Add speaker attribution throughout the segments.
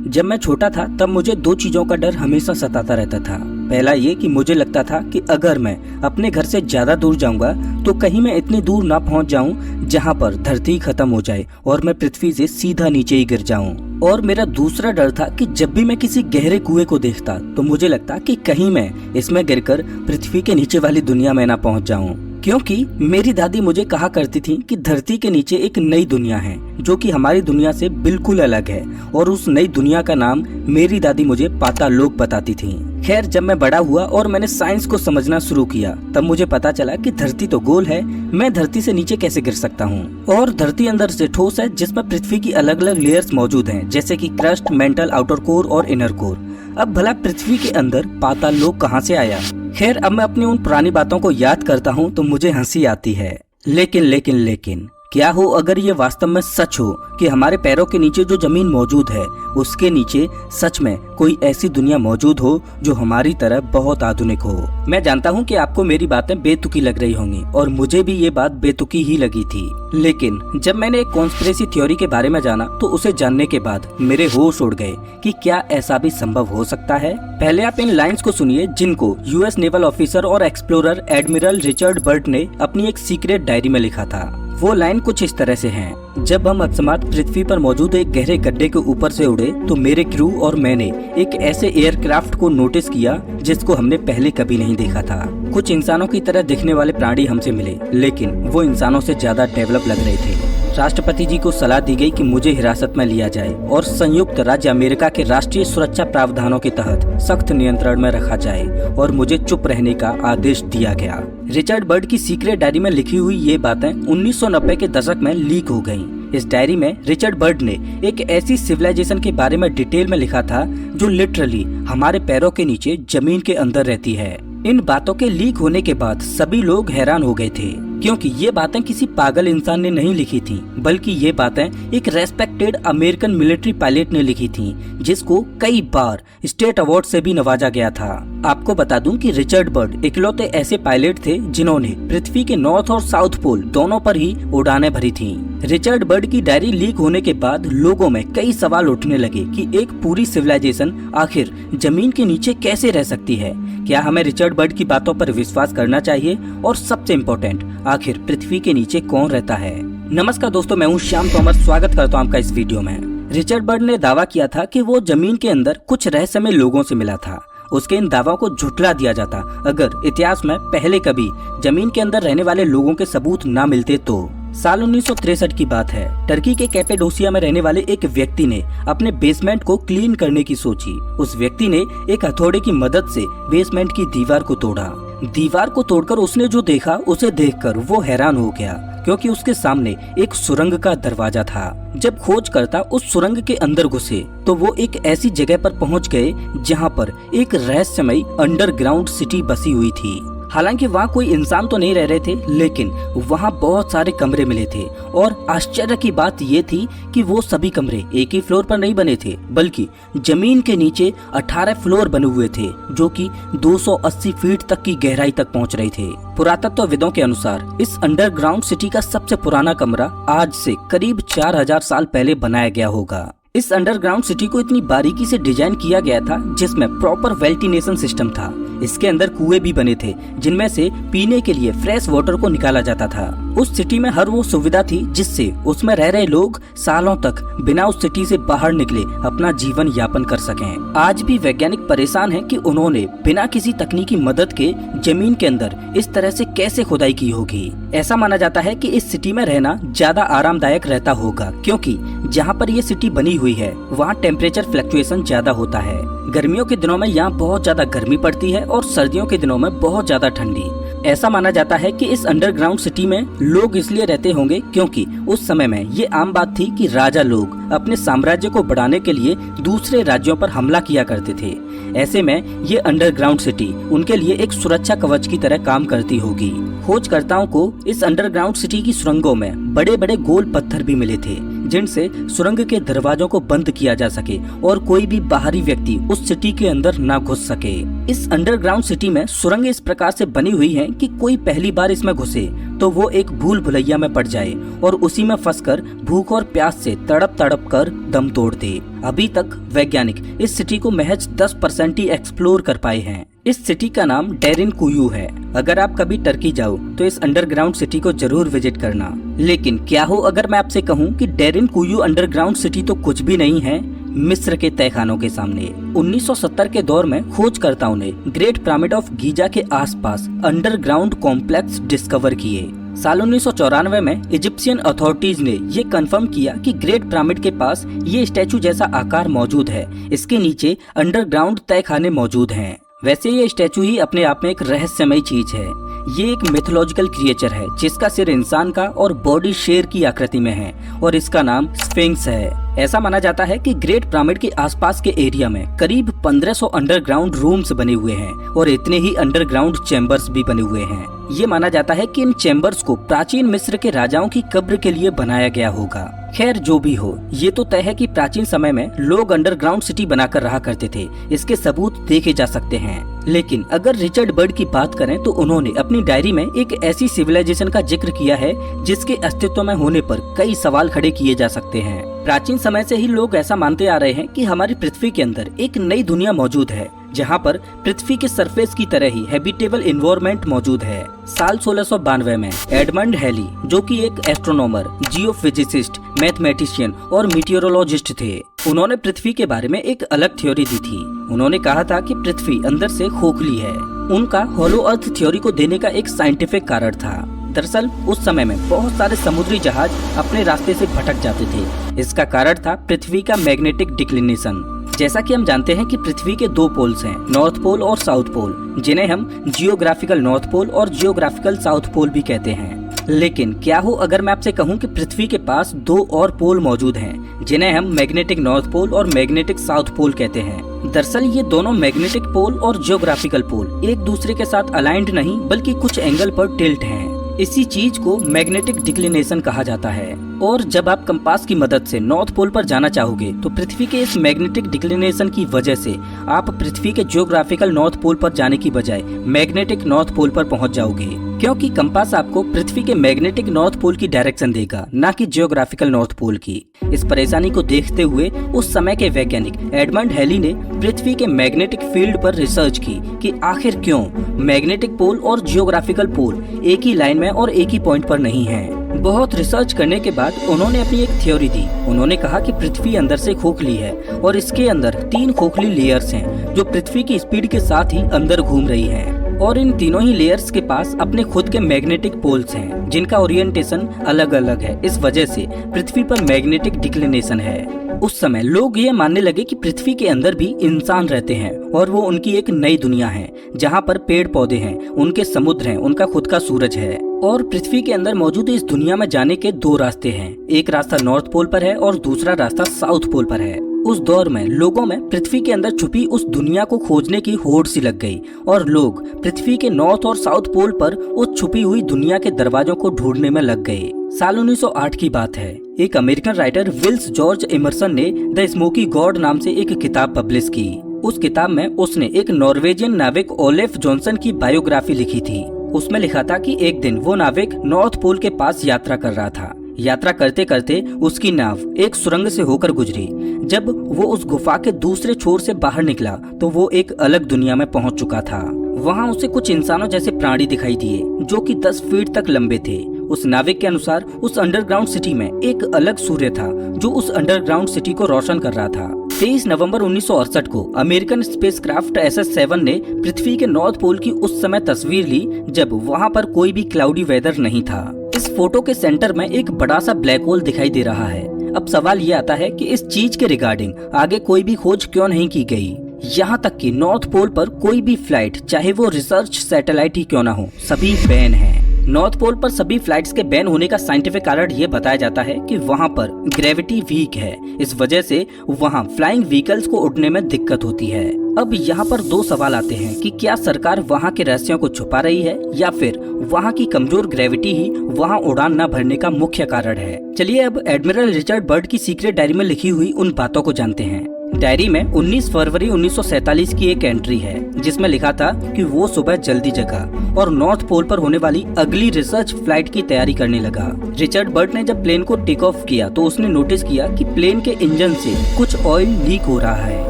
Speaker 1: जब मैं छोटा था तब मुझे दो चीजों का डर हमेशा सताता रहता था। पहला ये कि मुझे लगता था कि अगर मैं अपने घर से ज्यादा दूर जाऊंगा तो कहीं मैं इतनी दूर ना पहुंच जाऊं जहां पर धरती खत्म हो जाए और मैं पृथ्वी से सीधा नीचे ही गिर जाऊं। और मेरा दूसरा डर था कि जब भी मैं किसी गहरे कुएं को देखता तो मुझे लगता कि कहीं मैं इसमें गिरकर पृथ्वी के नीचे वाली दुनिया में ना पहुंच जाऊं, क्योंकि मेरी दादी मुझे कहा करती थी कि धरती के नीचे एक नई दुनिया है जो कि हमारी दुनिया से बिल्कुल अलग है, और उस नई दुनिया का नाम मेरी दादी मुझे पाताल लोक बताती थी। खैर, जब मैं बड़ा हुआ और मैंने साइंस को समझना शुरू किया तब मुझे पता चला कि धरती तो गोल है, मैं धरती से नीचे कैसे गिर सकता हूँ। और धरती अंदर से ठोस है जिसमें पृथ्वी की अलग अलग लेयर्स मौजूद हैं, जैसे कि क्रस्ट, मेंटल, आउटर कोर और इनर कोर। अब भला पृथ्वी के अंदर पाताल लोक कहाँ से आया? खैर, अब मैं अपनी उन पुरानी बातों को याद करता हूँ तो मुझे हंसी आती है। लेकिन क्या हो अगर ये वास्तव में सच हो कि हमारे पैरों के नीचे जो जमीन मौजूद है उसके नीचे सच में कोई ऐसी दुनिया मौजूद हो जो हमारी तरह बहुत आधुनिक हो। मैं जानता हूँ कि आपको मेरी बातें बेतुकी लग रही होंगी और मुझे भी ये बात बेतुकी ही लगी थी, लेकिन जब मैंने एक कॉन्स्पिरेसी थ्योरी के बारे में जाना तो उसे जानने के बाद मेरे होश उड़ गए कि क्या ऐसा भी संभव हो सकता है। पहले आप इन लाइन्स को सुनिए जिनको यूएस नेवल ऑफिसर और एक्सप्लोरर एडमिरल रिचर्ड बर्ट ने अपनी एक सीक्रेट डायरी में लिखा था। वो लाइन कुछ इस तरह से हैं। जब हम अकस्मात पृथ्वी पर मौजूद एक गहरे गड्ढे के ऊपर से उड़े तो मेरे क्रू और मैंने एक ऐसे एयरक्राफ्ट को नोटिस किया जिसको हमने पहले कभी नहीं देखा था। कुछ इंसानों की तरह दिखने वाले प्राणी हमसे मिले, लेकिन वो इंसानों से ज्यादा डेवलप लग रहे थे। राष्ट्रपति जी को सलाह दी गई कि मुझे हिरासत में लिया जाए और संयुक्त राज्य अमेरिका के राष्ट्रीय सुरक्षा प्रावधानों के तहत सख्त नियंत्रण में रखा जाए और मुझे चुप रहने का आदेश दिया गया। रिचर्ड बर्ट की सीक्रेट डायरी में लिखी हुई ये बातें 1990 के दशक में लीक हो गयी। इस डायरी में रिचर्ड बर्ट ने एक ऐसी सिविलाइजेशन के बारे में डिटेल में लिखा था जो लिटरली हमारे पैरों के नीचे जमीन के अंदर रहती है। इन बातों के लीक होने के बाद सभी लोग हैरान हो गए थे, क्योंकि ये बातें किसी पागल इंसान ने नहीं लिखी थी, बल्कि ये बातें एक रेस्पेक्टेड अमेरिकन मिलिट्री पायलट ने लिखी थी जिसको कई बार स्टेट अवार्ड से भी नवाजा गया था। आपको बता दूं कि रिचर्ड बर्ट इकलौते ऐसे पायलट थे जिन्होंने पृथ्वी के नॉर्थ और साउथ पोल दोनों पर ही उड़ानें भरी थी। रिचर्ड बर्ट की डायरी लीक होने के बाद लोगों में कई सवाल उठने लगे कि एक पूरी सिविलाइजेशन आखिर जमीन के नीचे कैसे रह सकती है। क्या हमें रिचर्ड बर्ट की बातों पर विश्वास करना चाहिए? और सबसे इम्पोर्टेंट, आखिर पृथ्वी के नीचे कौन रहता है? नमस्कार दोस्तों, मैं हूं श्याम तोमर, स्वागत करता हूं आपका इस वीडियो में। रिचर्ड बर्ट ने दावा किया था कि वो जमीन के अंदर कुछ रहस्यमय लोगों से मिला था। उसके इन दावों को झुठला दिया जाता अगर इतिहास में पहले कभी जमीन के अंदर रहने वाले लोगों के सबूत ना मिलते तो। साल 1963 की बात है। टर्की के कैपेडोसिया में रहने वाले एक व्यक्ति ने अपने बेसमेंट को क्लीन करने की सोची। उस व्यक्ति ने एक हथौड़े की मदद से बेसमेंट की दीवार को तोड़ा। दीवार को तोड़कर उसने जो देखा उसे देखकर वो हैरान हो गया, क्योंकि उसके सामने एक सुरंग का दरवाजा था। जब खोजकर्ता उस सुरंग के अंदर घुसे तो वो एक ऐसी जगह पर पहुंच गए जहां पर एक रहस्यमयी अंडरग्राउंड सिटी बसी हुई थी। हालांकि वहाँ कोई इंसान तो नहीं रह रहे थे, लेकिन वहाँ बहुत सारे कमरे मिले थे। और आश्चर्य की बात ये थी कि वो सभी कमरे एक ही फ्लोर पर नहीं बने थे, बल्कि जमीन के नीचे 18 फ्लोर बने हुए थे जो कि 280 फीट तक की गहराई तक पहुँच रहे थे। पुरातत्वविदों के अनुसार इस अंडरग्राउंड सिटी का सबसे पुराना कमरा आज से करीब 4000 साल पहले बनाया गया होगा। इस अंडरग्राउंड सिटी को इतनी बारीकी से डिजाइन किया गया था जिसमें प्रॉपर वेंटिलेशन सिस्टम था। इसके अंदर कुएं भी बने थे जिनमें से पीने के लिए फ्रेश वाटर को निकाला जाता था। उस सिटी में हर वो सुविधा थी जिससे उसमें रह रहे लोग सालों तक बिना उस सिटी से बाहर निकले अपना जीवन यापन कर सकें। आज भी वैज्ञानिक परेशान हैं कि उन्होंने बिना किसी तकनीकी मदद के जमीन के अंदर इस तरह से कैसे खुदाई की होगी। ऐसा माना जाता है कि इस सिटी में रहना ज्यादा आरामदायक रहता होगा, क्योंकि जहाँ पर ये सिटी बनी हुई है वहाँ टेम्परेचर फ्लक्चुएशन ज्यादा होता है। गर्मियों के दिनों में यहाँ बहुत ज्यादा गर्मी पड़ती है और सर्दियों के दिनों में बहुत ज्यादा ठंडी। ऐसा माना जाता है कि इस अंडरग्राउंड सिटी में लोग इसलिए रहते होंगे क्योंकि उस समय में ये आम बात थी कि राजा लोग अपने साम्राज्य को बढ़ाने के लिए दूसरे राज्यों पर हमला किया करते थे। ऐसे में ये अंडरग्राउंड सिटी उनके लिए एक सुरक्षा कवच की तरह काम करती होगी। खोजकर्ताओं को इस अंडरग्राउंड सिटी की सुरंगों में बड़े बड़े गोल पत्थर भी मिले थे जिनसे सुरंग के दरवाजों को बंद किया जा सके और कोई भी बाहरी व्यक्ति उस सिटी के अंदर ना घुस सके। इस अंडरग्राउंड सिटी में सुरंग इस प्रकार से बनी हुई हैं कि कोई पहली बार इसमें घुसे तो वो एक भूल भुलैया में पड़ जाए और उसी में फंसकर भूख और प्यास से तड़प तड़प कर दम तोड़ दे। अभी तक वैज्ञानिक इस सिटी को महज 10% ही एक्सप्लोर कर पाए हैं। इस सिटी का नाम डेरिन कुयू है। अगर आप कभी टर्की जाओ तो इस अंडरग्राउंड सिटी को जरूर विजिट करना। लेकिन क्या हो अगर मैं आपसे कहूँ कि डेरिन कुयू अंडरग्राउंड सिटी तो कुछ भी नहीं है मिस्र के तहखानों के सामने। 1970 के दौर में खोजकर्ताओं ने ग्रेट पिरामिड ऑफ गीजा के आसपास अंडरग्राउंड कॉम्प्लेक्स डिस्कवर किए। साल 1994 में इजिप्शियन अथॉरिटीज ने ये कंफर्म किया कि ग्रेट पिरामिड के पास ये स्टैचू जैसा आकार मौजूद है। इसके नीचे अंडरग्राउंड तहखाने मौजूद हैं। वैसे ये स्टैचू ही अपने आप में एक रहस्यमयी चीज है। ये एक मिथोलॉजिकल क्रिएचर है जिसका सिर इंसान का और बॉडी शेर की आकृति में है और इसका नाम स्फिंक्स है। ऐसा माना जाता है कि ग्रेट पिरामिड के आसपास के एरिया में करीब 1500 अंडरग्राउंड रूम्स बने हुए हैं और इतने ही अंडरग्राउंड चैम्बर्स भी बने हुए हैं। ये माना जाता है कि इन चैम्बर्स को प्राचीन मिस्र के राजाओं की कब्र के लिए बनाया गया होगा। खैर जो भी हो, ये तो तय है कि प्राचीन समय में लोग अंडरग्राउंड सिटी बनाकर रहा करते थे। इसके सबूत देखे जा सकते हैं। लेकिन अगर रिचर्ड बर्ड की बात करें तो उन्होंने अपनी डायरी में एक ऐसी सिविलाइजेशन का जिक्र किया है जिसके अस्तित्व में होने पर कई सवाल खड़े किए जा सकते हैं। प्राचीन समय से ही लोग ऐसा मानते आ रहे हैं कि हमारी पृथ्वी के अंदर एक नई दुनिया मौजूद है जहां पर पृथ्वी के सरफेस की तरह ही हैबिटेबल एनवायरनमेंट मौजूद है। साल 1692 में एडमंड हैली, जो कि एक एस्ट्रोनॉमर, जियोफिजिसिस्ट, मैथमेटिशियन और मीटियोरोलॉजिस्ट थे, उन्होंने पृथ्वी के बारे में एक अलग थ्योरी दी थी। उन्होंने कहा था कि पृथ्वी अंदर से खोखली है। उनका होलो अर्थ थ्योरी को देने का एक साइंटिफिक कारण था। दरअसल उस समय में बहुत सारे समुद्री जहाज अपने रास्ते से भटक जाते थे। इसका कारण था पृथ्वी का मैग्नेटिक डिक्लिनेशन। जैसा कि हम जानते हैं कि पृथ्वी के दो पोल्स हैं, नॉर्थ पोल और साउथ पोल, जिन्हें हम जियोग्राफिकल नॉर्थ पोल और जियोग्राफिकल साउथ पोल भी कहते हैं। लेकिन क्या हो अगर मैं आपसे कहूं कि पृथ्वी के पास दो और पोल मौजूद हैं, जिन्हें हम मैग्नेटिक नॉर्थ पोल और मैग्नेटिक साउथ पोल कहते हैं। दरअसल ये दोनों मैग्नेटिक पोल और जियोग्राफिकल पोल एक दूसरे के साथ अलाइंड नहीं बल्कि कुछ एंगल पर टिल्ट हैं। इसी चीज को मैग्नेटिक डिक्लिनेशन कहा जाता है। और जब आप कंपास की मदद से नॉर्थ पोल पर जाना चाहोगे तो पृथ्वी के इस मैग्नेटिक डिक्लिनेशन की वजह से आप पृथ्वी के जियोग्राफिकल नॉर्थ पोल पर जाने की बजाय मैग्नेटिक नॉर्थ पोल पर पहुंच जाओगे, क्योंकि कंपास आपको पृथ्वी के मैग्नेटिक नॉर्थ पोल की डायरेक्शन देगा, न कि जियोग्राफिकल नॉर्थ पोल की। इस परेशानी को देखते हुए उस समय के वैज्ञानिक एडमंड हैली ने पृथ्वी के मैग्नेटिक फील्ड पर रिसर्च की कि आखिर क्यों मैग्नेटिक पोल और जियोग्राफिकल पोल एक ही लाइन में और एक ही पॉइंट पर नहीं है। बहुत रिसर्च करने के बाद उन्होंने अपनी एक थ्योरी दी। उन्होंने कहा कि पृथ्वी अंदर से खोखली है और इसके अंदर 3 खोखली लेयर्स हैं जो पृथ्वी की स्पीड के साथ ही अंदर घूम रही हैं। और इन तीनों ही लेयर्स के पास अपने खुद के मैग्नेटिक पोल्स हैं जिनका ओरिएंटेशन अलग अलग है। इस वजह से पृथ्वी पर मैग्नेटिक डिक्लिनेशन है। उस समय लोग ये मानने लगे कि पृथ्वी के अंदर भी इंसान रहते हैं और वो उनकी एक नई दुनिया है जहाँ पर पेड़ पौधे हैं, उनके समुद्र हैं, उनका खुद का सूरज है। और पृथ्वी के अंदर मौजूद इस दुनिया में जाने के 2 रास्ते हैं। एक रास्ता नॉर्थ पोल पर है और दूसरा रास्ता साउथ पोल पर है। उस दौर में लोगों में पृथ्वी के अंदर छुपी उस दुनिया को खोजने की होड़ सी लग गई और लोग पृथ्वी के नॉर्थ और साउथ पोल पर उस छुपी हुई दुनिया के दरवाजों को ढूंढने में लग गए। साल 1908 की बात है। एक American writer Willis George Emerson ने द स्मोकी गॉड नाम से एक किताब पब्लिश की। उस किताब में उसने एक नॉर्वेजियन नाविक ओलेफ जॉनसन की बायोग्राफी लिखी थी। उसमें लिखा था कि एक दिन वो नाविक नॉर्थ पोल के पास यात्रा कर रहा था। यात्रा करते करते उसकी नाव एक सुरंग से होकर गुजरी। जब वो उस गुफा के दूसरे छोर से बाहर निकला तो वो एक अलग दुनिया में पहुंच चुका था। वहाँ उसे कुछ इंसानों जैसे प्राणी दिखाई दिए जो कि 10 फीट तक लंबे थे। उस नाविक के अनुसार उस अंडरग्राउंड सिटी में एक अलग सूर्य था जो उस अंडरग्राउंड सिटी को रोशन कर रहा था। 23 नवंबर 1968 को अमेरिकन स्पेसक्राफ्ट SS-7 ने पृथ्वी के नॉर्थ पोल की उस समय तस्वीर ली जब वहाँ पर कोई भी क्लाउडी वेदर नहीं था। इस फोटो के सेंटर में एक बड़ा सा ब्लैक होल दिखाई दे रहा है। अब सवाल ये आता है कि इस चीज के रिगार्डिंग आगे कोई भी खोज क्यों नहीं की गई। यहाँ तक कि नॉर्थ पोल पर कोई भी फ्लाइट, चाहे वो रिसर्च सैटेलाइट ही क्यों ना हो, सभी बैन है। नॉर्थ पोल पर सभी फ्लाइट्स के बैन होने का साइंटिफिक कारण ये बताया जाता है कि वहाँ पर ग्रेविटी वीक है। इस वजह से वहाँ फ्लाइंग व्हीकल्स को उड़ने में दिक्कत होती है। अब यहाँ पर 2 सवाल आते हैं कि क्या सरकार वहाँ के रहस्यों को छुपा रही है या फिर वहाँ की कमजोर ग्रेविटी ही वहाँ उड़ान न भरने का मुख्य कारण है। चलिए अब एडमिरल रिचर्ड बर्ड की सीक्रेट डायरी में लिखी हुई उन बातों को जानते हैं। डायरी में 19 फरवरी 1947 की एक एंट्री है जिसमें लिखा था कि वो सुबह जल्दी जगा और नॉर्थ पोल पर होने वाली अगली रिसर्च फ्लाइट की तैयारी करने लगा। रिचर्ड बर्ट ने जब प्लेन को टेक ऑफ किया तो उसने नोटिस किया कि प्लेन के इंजन से कुछ ऑयल लीक हो रहा है।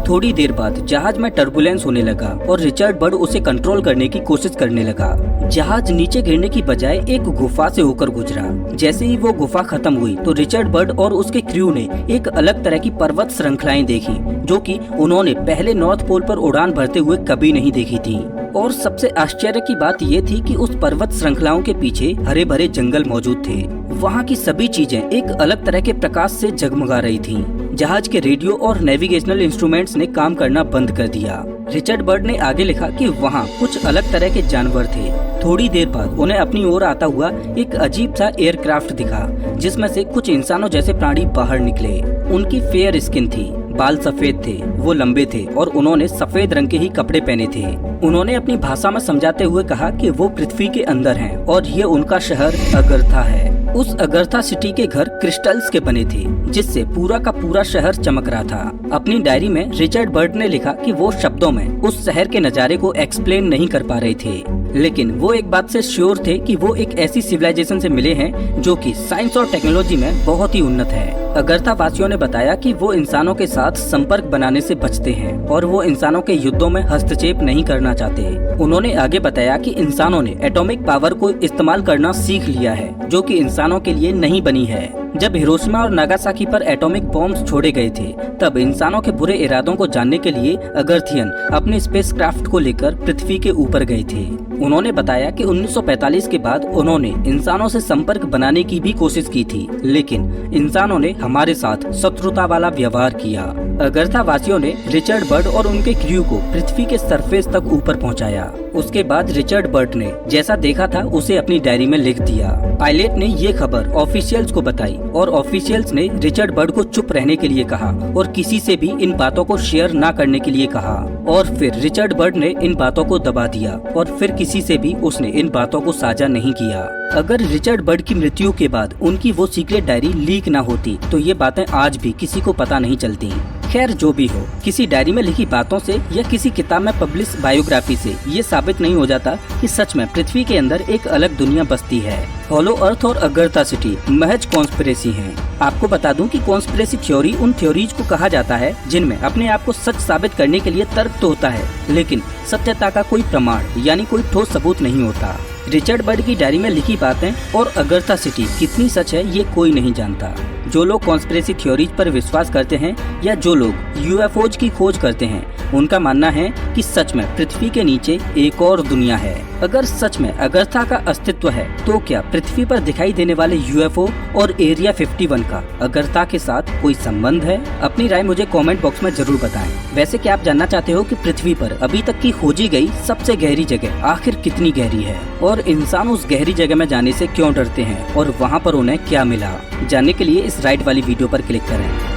Speaker 1: थोड़ी देर बाद जहाज में टर्बुलेंस होने लगा और रिचर्ड बर्ट उसे कंट्रोल करने की कोशिश करने लगा। जहाज नीचे गिरने की बजाय एक गुफा से होकर गुजरा। जैसे ही वो गुफा खत्म हुई तो रिचर्ड बर्ट और उसके क्रू ने एक अलग तरह की पर्वत श्रृंखलाएं देखी जो कि उन्होंने पहले नॉर्थ पोल पर उड़ान भरते हुए कभी नहीं देखी थी। और सबसे आश्चर्य की बात ये थी कि उस पर्वत श्रृंखलाओं के पीछे हरे भरे जंगल मौजूद थे। वहाँ की सभी चीजें एक अलग तरह के प्रकाश से जगमगा रही थीं। जहाज के रेडियो और नेविगेशनल इंस्ट्रूमेंट्स ने काम करना बंद कर दिया। रिचर्ड बर्ट ने आगे लिखा कि वहाँ कुछ अलग तरह के जानवर थे। थोड़ी देर बाद उन्हें अपनी ओर आता हुआ एक अजीब सा एयरक्राफ्ट दिखा जिसमें से कुछ इंसानों जैसे प्राणी बाहर निकले। उनकी फेयर स्किन थी, बाल सफेद थे, वो लंबे थे और उन्होंने सफेद रंग के ही कपड़े पहने थे। उन्होंने अपनी भाषा में समझाते हुए कहा कि वो पृथ्वी के अंदर हैं और ये उनका शहर अगरथा है। उस अगरथा सिटी के घर क्रिस्टल्स के बने थे जिससे पूरा का पूरा शहर चमक रहा था। अपनी डायरी में रिचर्ड बर्ट ने लिखा कि वो शब्दों में उस शहर के नज़ारे को एक्सप्लेन नहीं कर पा रहे थे, लेकिन वो एक बात से श्योर थे कि वो एक ऐसी सिविलाइजेशन से मिले हैं जो कि साइंस और टेक्नोलॉजी में बहुत ही उन्नत है। अगरथा वासियों ने बताया कि वो इंसानों के साथ संपर्क बनाने से बचते हैं और वो इंसानों के युद्धों में हस्तक्षेप नहीं करना चाहते। उन्होंने आगे बताया कि इंसानों ने एटॉमिक पावर को इस्तेमाल करना सीख लिया है जो कि इंसानों के लिए नहीं बनी है। जब हिरोशिमा और नागासाकी पर एटॉमिक बॉम्ब्स छोड़े गए थे तब इंसानों के बुरे इरादों को जानने के लिए अगर्थियन अपने स्पेसक्राफ्ट को लेकर पृथ्वी के ऊपर गए थे। उन्होंने बताया कि 1945 के बाद उन्होंने इंसानों से संपर्क बनाने की भी कोशिश की थी, लेकिन इंसानों ने हमारे साथ शत्रुता वाला व्यवहार किया। अगरथा वासियों ने रिचर्ड बर्ट और उनके क्रू को पृथ्वी के सरफेस तक ऊपर पहुंचाया। उसके बाद रिचर्ड बर्ट ने जैसा देखा था उसे अपनी डायरी में लिख दिया। पायलट ने ये खबर ऑफिशियल्स को बताई और ऑफिशियल्स ने रिचर्ड बर्ट को चुप रहने के लिए कहा और किसी से भी इन बातों को शेयर न करने के लिए कहा। और फिर रिचर्ड बर्ट ने इन बातों को दबा दिया और फिर किसी से भी उसने इन बातों को साझा नहीं किया। अगर रिचर्ड बर्ट की मृत्यु के बाद उनकी वो सीक्रेट डायरी लीक ना होती तो ये बातें आज भी किसी को पता नहीं चलती। खैर जो भी हो, किसी डायरी में लिखी बातों से या किसी किताब में पब्लिश बायोग्राफी से ये साबित नहीं हो जाता कि सच में पृथ्वी के अंदर एक अलग दुनिया बसती है। हॉलो अर्थ और अगरथा सिटी महज कॉन्स्पिरेसी हैं। आपको बता दूं कि कॉन्स्पिरेसी थ्योरी उन थ्योरीज को कहा जाता है जिनमें अपने आप को सच साबित करने के लिए तर्क तो होता है, लेकिन सत्यता का कोई प्रमाण यानी कोई ठोस सबूत नहीं होता। रिचर्ड बर्ट की डायरी में लिखी बातें और अगरथा सिटी कितनी सच है ये कोई नहीं जानता। जो लोग कॉन्स्पिरेसी थ्योरीज पर विश्वास करते हैं या जो लोग यूएफओज की खोज करते हैं उनका मानना है कि सच में पृथ्वी के नीचे एक और दुनिया है। अगर सच में अगरथा का अस्तित्व है तो क्या पृथ्वी पर दिखाई देने वाले यूएफओ और एरिया 51 का अगरथा के साथ कोई संबंध है? अपनी राय मुझे कमेंट बॉक्स में जरूर बताएं। वैसे क्या आप जानना चाहते हो कि पृथ्वी पर अभी तक की खोजी गई सबसे गहरी जगह आखिर कितनी गहरी है और इंसान उस गहरी जगह में जाने से क्यों डरते हैं और वहाँ पर उन्हें क्या मिला? जानने के लिए इस राइट वाली वीडियो पर क्लिक करें।